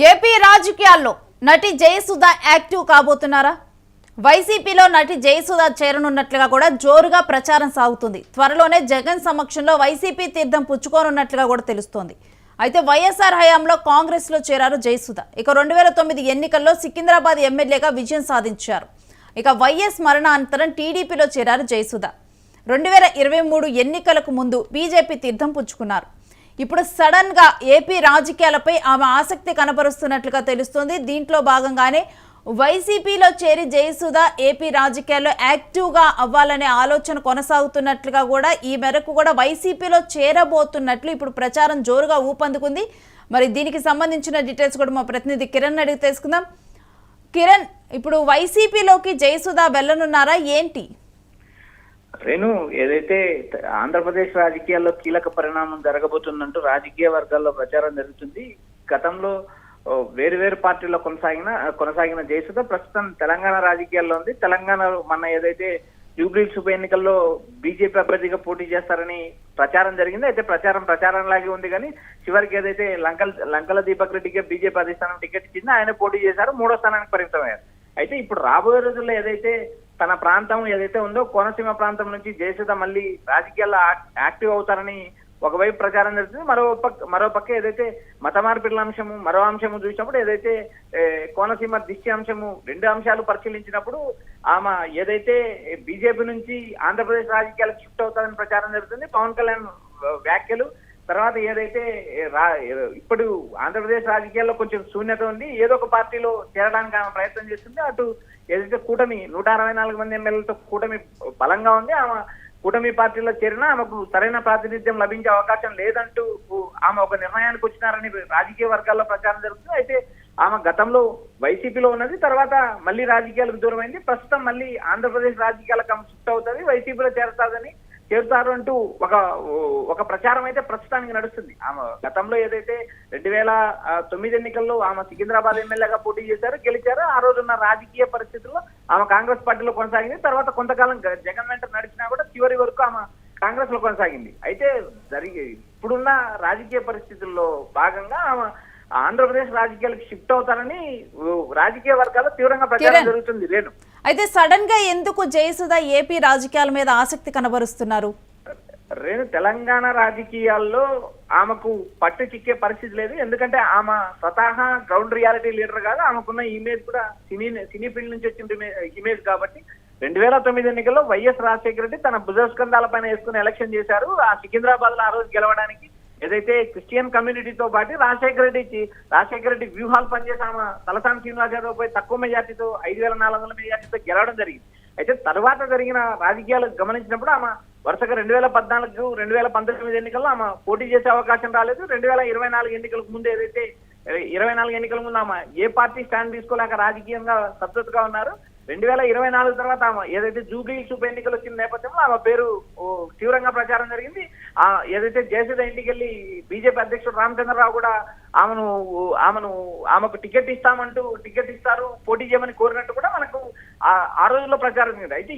AP రాజకీయాల్లో నటి Jayasudha active కాబోతున్నారా? వైసీపీలో నటి జయసుధ చేరనున్నట్లుగా కూడా జోరుగా ప్రచారం సాగుతుంది. త్వరలోనే జగన్ సమక్షంలో వైసీపీ తీర్థం పుచ్చుకోనున్నట్లుగా కూడా తెలుస్తోంది. అయితే వైఎస్ఆర్ హయాంలో కాంగ్రెస్ లో చేరారు జయసుధ. ఇక 2009 ఎన్నికల్లో సికింద్రాబాద్ ఎమ్మెల్యేగా విజయం సాధించారు. ఇక వైఎస్ మరణానంతరం టీడీపీలో చేరారు జయసుధ. 2023 ఎన్నికలకు ముందు బీజేపీ తీర్థం పుచ్చుకున్నారు. ఇప్పుడు సడన్ గా ఏపీ రాజకీయాలపై ఆమె ఆసక్తి కనబరుస్తున్నట్లుగా తెలుస్తోంది. దీంట్లో భాగంగానే వైసీపీలో చేరి జయసుధ ఏపీ రాజకీయాల్లో యాక్టివ్గా అవ్వాలనే ఆలోచన కొనసాగుతున్నట్లుగా కూడా ఈ మేరకు కూడా వైసీపీలో చేరబోతున్నట్లు ఇప్పుడు ప్రచారం జోరుగా ఊపందుకుంది. మరి దీనికి సంబంధించిన డీటెయిల్స్ కూడా మా ప్రతినిధి కిరణ్ అడిగి తెలుసుకుందాం. కిరణ్, ఇప్పుడు వైసీపీలోకి జయసుధ వెళ్ళనున్నారా ఏంటి? రేణు, ఏదైతే ఆంధ్రప్రదేశ్ రాజకీయాల్లో కీలక పరిణామం జరగబోతుందంటూ రాజకీయ వర్గాల్లో ప్రచారం జరుగుతుంది. గతంలో వేరు పార్టీల్లో కొనసాగిన జయసుధ ప్రస్తుతం తెలంగాణ రాజకీయాల్లో ఉంది. తెలంగాణలో మన ఏదైతే జూబ్లీహిల్స్ ఉప ఎన్నికల్లో బీజేపీ అభ్యర్థిగా పోటీ చేస్తారని ప్రచారం జరిగింది. అయితే ప్రచారం లాగే ఉంది, కానీ చివరికి ఏదైతే లంకల దీపక్ రెడ్డికి బీజేపీ అధిష్టానం టికెట్ ఇచ్చింది, ఆయన పోటీ చేశారు, 3వ స్థానానికి పరిమితమయ్యారు. అయితే ఇప్పుడు రాబోయే రోజుల్లో ఏదైతే తన ప్రాంతం ఏదైతే ఉందో కోనసీమ ప్రాంతం నుంచి జయసుధ మళ్ళీ రాజకీయాల్లో యాక్టివ్ అవుతారని ఒకవైపు ప్రచారం జరుగుతుంది. మరో పక్క ఏదైతే మత మార్పిడుల అంశము మరో అంశము చూసినప్పుడు ఏదైతే కోనసీమ దిష్టి అంశము, 2 అంశాలు పరిశీలించినప్పుడు ఆమె ఏదైతే బీజేపీ నుంచి ఆంధ్రప్రదేశ్ రాజకీయాలకు షిఫ్ట్ అవుతారని ప్రచారం జరుగుతుంది. పవన్ కళ్యాణ్ వ్యాఖ్యలు తర్వాత ఏదైతే ఇప్పుడు ఆంధ్రప్రదేశ్ రాజకీయాల్లో కొంచెం శూన్యత ఉంది, ఏదో ఒక పార్టీలో చేరడానికి ఆమె ప్రయత్నం చేస్తుంది. అటు ఏదైతే కూటమి 164 మంది ఎమ్మెల్యేలతో కూటమి బలంగా ఉంది, ఆమె కూటమి పార్టీలో చేరినా ఆమెకు సరైన ప్రాతినిధ్యం లభించే అవకాశం లేదంటూ ఆమె ఒక నిర్ణయానికి వచ్చినారని రాజకీయ వర్గాల్లో ప్రచారం జరుగుతుంది. అయితే ఆమె గతంలో వైసీపీలో ఉన్నది, తర్వాత మళ్ళీ రాజకీయాలకు దూరమైంది, ప్రస్తుతం మళ్ళీ ఆంధ్రప్రదేశ్ రాజకీయాలకు ఆమె షిఫ్ట్ అవుతుంది, వైసీపీలో చేరుతారు అంటూ ఒక ప్రచారం అయితే ప్రస్తుతానికి నడుస్తుంది. ఆమె గతంలో ఏదైతే 2009 ఎన్నికల్లో ఆమె సికింద్రాబాద్ ఎమ్మెల్యేగా పోటీ చేశారు, గెలిచారు. ఆ రోజున్న రాజకీయ పరిస్థితుల్లో ఆమె కాంగ్రెస్ పార్టీలో కొనసాగింది. తర్వాత కొంతకాలం జగన్ వెంట నడిచినా కూడా చివరి వరకు ఆమె కాంగ్రెస్ లో కొనసాగింది. అయితే ఇప్పుడున్న రాజకీయ పరిస్థితుల్లో భాగంగా ఆమె ఆంధ్రప్రదేశ్ రాజకీయాలకు షిఫ్ట్ అవుతారని రాజకీయ వర్గాల్లో తీవ్రంగా ప్రచారం జరుగుతుంది. రేణు, అయితే సడన్ గా ఎందుకు జయసుధ ఏపీ రాజకీయాల మీద ఆసక్తి కనబరుస్తున్నారు? రేణు, తెలంగాణ రాజకీయాల్లో ఆమెకు పట్టు చిక్కే పరిస్థితి లేదు. ఎందుకంటే ఆమె స్వతహా గ్రౌండ్ రియాలిటీ లీడర్ కాదు, ఆమెకున్న ఇమేజ్ కూడా సినీ ఫీల్డ్ నుంచి వచ్చిన ఇమేజ్ కాబట్టి 2009 ఎన్నికల్లో వైఎస్ రాజశేఖర రెడ్డి తన భుజస్కంధాల పైన వేసుకుని ఎలక్షన్ చేశారు. ఆ సికింద్రాబాద్ లో ఆ రోజు గెలవడానికి ఏదైతే క్రిస్టియన్ కమ్యూనిటీతో పాటు రాజశేఖర రెడ్డి వ్యూహాలు పనిచేసి ఆమె తలసాని శ్రీనివాస్ యాదవ్ పై తక్కువ మెజార్టీతో 5400 మెజార్టీతో గెలవడం జరిగింది. అయితే తర్వాత జరిగిన రాజకీయాలు గమనించినప్పుడు ఆమె వరుసగా 2014, 2019 ఎన్నికల్లో ఆమె పోటీ చేసే అవకాశం రాలేదు. 2024 ఎన్నికలకు ముందు ఏదైతే 24 ఎన్నికల ముందు ఆమె ఏ పార్టీ స్టాండ్ తీసుకోలేక రాజకీయంగా సబ్జెక్టుగా ఉన్నారు. 2024 తర్వాత ఆమె ఏదైతే జూబ్లీహిల్స్ ఉప ఎన్నికలు వచ్చిన నేపథ్యంలో ఆమె పేరు తీవ్రంగా ప్రచారం జరిగింది. ఏదైతే జయసుధ ఇంటికి వెళ్ళి బీజేపీ అధ్యక్షుడు రామచంద్రరావు కూడా ఆమెకు టికెట్ ఇస్తారు, పోటీ చేయమని కోరినట్టు కూడా మనకు ఆ రోజుల్లో ప్రచారం జరిగింది. అయితే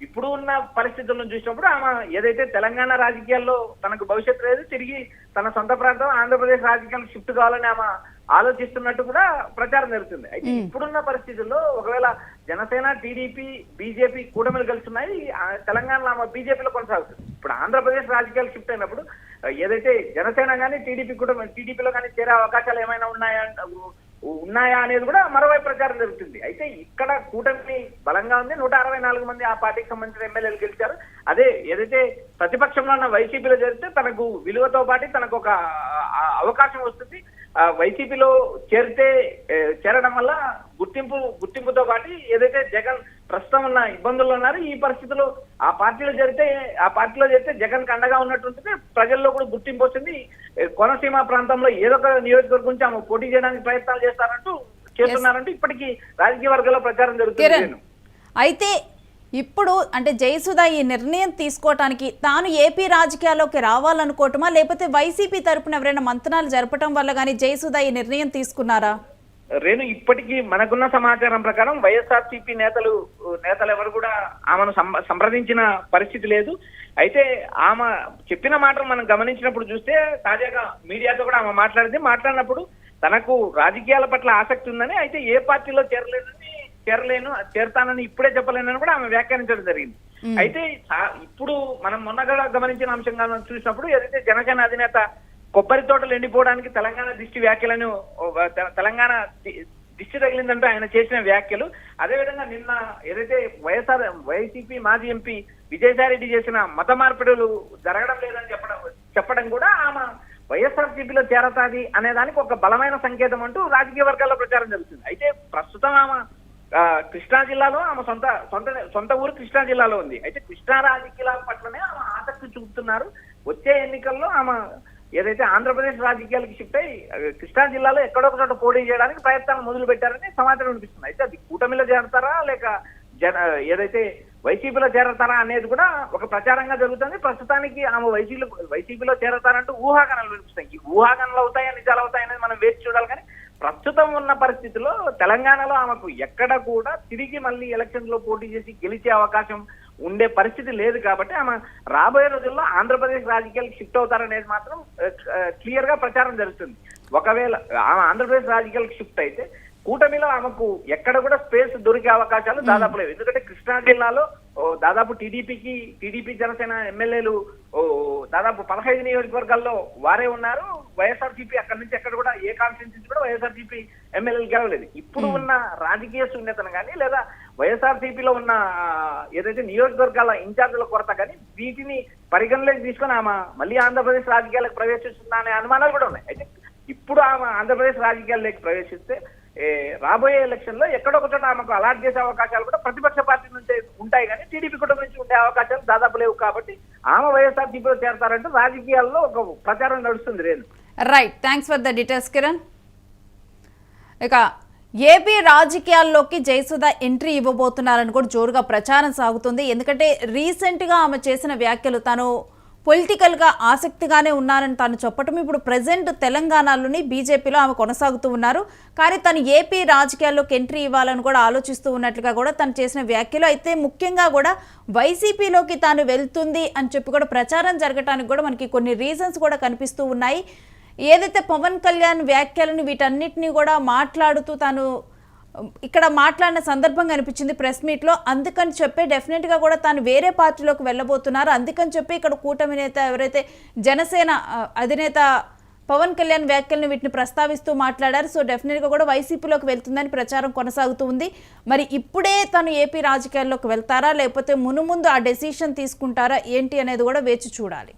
ఇప్పుడు ఉన్న పరిస్థితులను చూసినప్పుడు ఆమె ఏదైతే తెలంగాణ రాజకీయాల్లో తనకు భవిష్యత్తు లేదు, తిరిగి తన సొంత ప్రాంతం ఆంధ్రప్రదేశ్ రాజకీయాలకు షిఫ్ట్ కావాలని ఆమె ఆలోచిస్తున్నట్టు కూడా ప్రచారం జరుగుతుంది. అయితే ఇప్పుడున్న పరిస్థితుల్లో ఒకవేళ జనసేన, టీడీపీ, బీజేపీ కూటమిలు కలుస్తున్నాయి, తెలంగాణలో ఆమె బీజేపీలో కొనసాగుతుంది. ఇప్పుడు ఆంధ్రప్రదేశ్ రాజకీయాలు షిఫ్ట్ అయినప్పుడు ఏదైతే జనసేన కానీ టీడీపీలో కానీ చేరే అవకాశాలు ఏమైనా ఉన్నాయా అనేది కూడా మరోవైపు ప్రచారం జరుగుతుంది. అయితే ఇక్కడ కూటమి బలంగా ఉంది, 164 మంది ఆ పార్టీకి సంబంధించిన ఎమ్మెల్యేలు గెలిచారు. అదే ఏదైతే ప్రతిపక్షంలో ఉన్న వైసీపీలో చేరితే తనకు విలువతో పాటు తనకు ఒక అవకాశం వస్తుంది. వైసీపీలో చేరడం వల్ల గుర్తింపుతో పాటు ఏదైతే జగన్ ప్రస్తుతం ఉన్న ఇబ్బందుల్లో ఉన్నారు, ఈ పరిస్థితుల్లో ఆ పార్టీలో చేరితే జగన్ కి అండగా ఉన్నట్టు ఉంటుంది, ప్రజల్లో కూడా గుర్తింపు వస్తుంది. కోనసీమ ప్రాంతంలో ఏదో ఒక నియోజకవర్గం నుంచి ఆమె పోటీ చేయడానికి ప్రయత్నాలు చేస్తున్నారంటూ ఇప్పటికీ రాజకీయ వర్గాల్లో ప్రచారం జరుగుతుంది. అయితే ఇప్పుడు అంటే జయసుధ ఈ నిర్ణయం తీసుకోవటానికి తాను ఏపీ రాజకీయాల్లోకి రావాలనుకోవటమా, లేకపోతే వైసీపీ తరపున ఎవరైనా మంతనాలు జరపడం వల్ల కానీ జయసుధ ఈ నిర్ణయం తీసుకున్నారా? రేణు, ఇప్పటికీ మనకున్న సమాచారం ప్రకారం వైఎస్ఆర్సీపీ నేతలు ఎవరు కూడా ఆమెను సంప్రదించిన పరిస్థితి లేదు. అయితే ఆమె చెప్పిన మాటలు మనం గమనించినప్పుడు చూస్తే తాజాగా మీడియాతో కూడా ఆమె మాట్లాడినప్పుడు తనకు రాజకీయాల పట్ల ఆసక్తి ఉందని, అయితే ఏ పార్టీలో చేరతానని ఇప్పుడే చెప్పలేనని కూడా ఆమె వ్యాఖ్యానించడం జరిగింది. అయితే ఇప్పుడు మనం మొన్నగా గమనించిన అంశంగా చూసినప్పుడు ఏదైతే జనసేన అధినేత కొబ్బరి తోటలు ఎండిపోవడానికి తెలంగాణ దిష్టి వ్యాఖ్యలను తెలంగాణ దిష్టి తగిలిందంటూ ఆయన చేసిన వ్యాఖ్యలు, అదేవిధంగా నిన్న ఏదైతే వైసీపీ మాజీ ఎంపీ విజయసాయిరెడ్డి చేసిన మత మార్పిడులు జరగడం లేదని చెప్పడం కూడా ఆమె వైఎస్ఆర్సీపీలో చేరతాది అనే దానికి ఒక బలమైన సంకేతం అంటూ రాజకీయ వర్గాల్లో ప్రచారం జరుగుతుంది. అయితే ప్రస్తుతం ఆమె కృష్ణా జిల్లాలో ఆమె సొంత ఊరు కృష్ణా జిల్లాలో ఉంది. అయితే కృష్ణా రాజకీయాల పట్లనే ఆమె ఆసక్తి చూపుతున్నారు. వచ్చే ఎన్నికల్లో ఆమె ఏదైతే ఆంధ్రప్రదేశ్ రాజకీయాలకు షిఫ్ట్ అయ్యి కృష్ణా జిల్లాలో ఎక్కడొక చోట పోటీ చేయడానికి ప్రయత్నాలు మొదలు పెట్టారని సమాచారం వినిపిస్తుంది. అయితే అది కూటమిలో చేరతారా లేక ఏదైతే వైసీపీలో చేరతారా అనేది కూడా ఒక ప్రచారంగా జరుగుతుంది. ప్రస్తుతానికి ఆమె వైసీపీలో చేరతారంటూ ఊహాగానాలు వినిపిస్తాయి. ఈ ఊహాగానాలు అవుతాయా నిజాలు అవుతాయనేది మనం వేచి చూడాలి. కానీ ప్రస్తుతం ఉన్న పరిస్థితిలో తెలంగాణలో ఆమెకు ఎక్కడ కూడా తిరిగి మళ్ళీ ఎలక్షన్ లో పోటీ చేసి గెలిచే అవకాశం ఉండే పరిస్థితి లేదు. కాబట్టి ఆమె రాబోయే రోజుల్లో ఆంధ్రప్రదేశ్ రాజకీయాలకు షిఫ్ట్ అవుతారనేది మాత్రం క్లియర్ గా ప్రచారం జరుగుతుంది. ఒకవేళ ఆమె ఆంధ్రప్రదేశ్ రాజకీయాలకు షిఫ్ట్ అయితే కూటమిలో ఆమెకు ఎక్కడ కూడా స్పేస్ దొరికే అవకాశాలు దాదాపు లేవు. ఎందుకంటే కృష్ణా జిల్లాలో దాదాపు టీడీపీ జనసేన ఎమ్మెల్యేలు దాదాపు 15 నియోజకవర్గాల్లో వారే ఉన్నారు. వైఎస్ఆర్సీపీ అక్కడి నుంచి ఎక్కడ కూడా ఏ కాన్స్టిట్యూన్సీ నుంచి కూడా వైఎస్ఆర్సీపీ ఎమ్మెల్యేలు గెలవలేదు. ఇప్పుడు ఉన్న రాజకీయ శూన్యతను కానీ లేదా వైఎస్ఆర్సీపీలో ఉన్న ఏదైతే నియోజకవర్గాల ఇన్ఛార్జీల కొరత కానీ వీటిని పరిగణలోకి తీసుకొని ఆమె మళ్ళీ ఆంధ్రప్రదేశ్ రాజకీయాలకు ప్రవేశిస్తుందా అనే అనుమానాలు కూడా ఉన్నాయి. అయితే ఇప్పుడు ఆమె ఆంధ్రప్రదేశ్ రాజకీయాల్లోకి ప్రవేశిస్తే రాబోయే ఎలక్షన్ లో ఎక్కడొక చోట ఆమెకు అలాట్ చేసే అవకాశాలు కూడా ప్రతిపక్ష పార్టీ నుంచి ఉంటాయి, కానీ టీడీపీ కుటుంబం నుంచి ఉండే అవకాశాలు దాదాపు లేవు. కాబట్టి ఆమె వైఎస్ఆర్సీపీలో చేరతారంటే రాజకీయాల్లో ఒక ప్రచారం నడుస్తుంది. Renu, right, thanks for the details Kiran. ఇక ఏపీ రాజకీయాల్లోకి జయసుధ ఎంట్రీ ఇవ్వబోతున్నారని కూడా జోరుగా ప్రచారం సాగుతుంది. ఎందుకంటే రీసెంట్గా ఆమె చేసిన వ్యాఖ్యలు తాను పొలిటికల్గా ఆసక్తిగానే ఉన్నారని తాను చెప్పటం, ఇప్పుడు ప్రజెంట్ తెలంగాణలోని బీజేపీలో ఆమె కొనసాగుతూ ఉన్నారు. కానీ తను ఏపీ రాజకీయాల్లోకి ఎంట్రీ ఇవ్వాలని కూడా ఆలోచిస్తూ ఉన్నట్లుగా కూడా తను చేసిన వ్యాఖ్యలు. అయితే ముఖ్యంగా కూడా వైసీపీలోకి తాను వెళ్తుంది అని చెప్పి కూడా ప్రచారం జరగటానికి కూడా మనకి కొన్ని రీజన్స్ కూడా కనిపిస్తూ ఉన్నాయి. ఏదైతే పవన్ కళ్యాణ్ వ్యాఖ్యలను వీటన్నిటినీ కూడా మాట్లాడుతూ తాను ఇక్కడ మాట్లాడిన సందర్భం కనిపించింది ప్రెస్ మీట్లో. అందుకని చెప్పి డెఫినెట్గా కూడా తాను వేరే పార్టీలోకి వెళ్ళబోతున్నారు. అందుకని చెప్పి ఇక్కడ కూటమి నేత ఎవరైతే జనసేన అధినేత పవన్ కళ్యాణ్ వ్యాఖ్యలను వీటిని ప్రస్తావిస్తూ మాట్లాడారు. సో డెఫినెట్గా కూడా వైసీపీలోకి వెళ్తుందని ప్రచారం కొనసాగుతూ ఉంది. మరి ఇప్పుడే తను ఏపీ రాజకీయాల్లోకి వెళ్తారా లేకపోతే మునుముందు ఆ డెసిషన్ తీసుకుంటారా ఏంటి అనేది కూడా వేచి చూడాలి.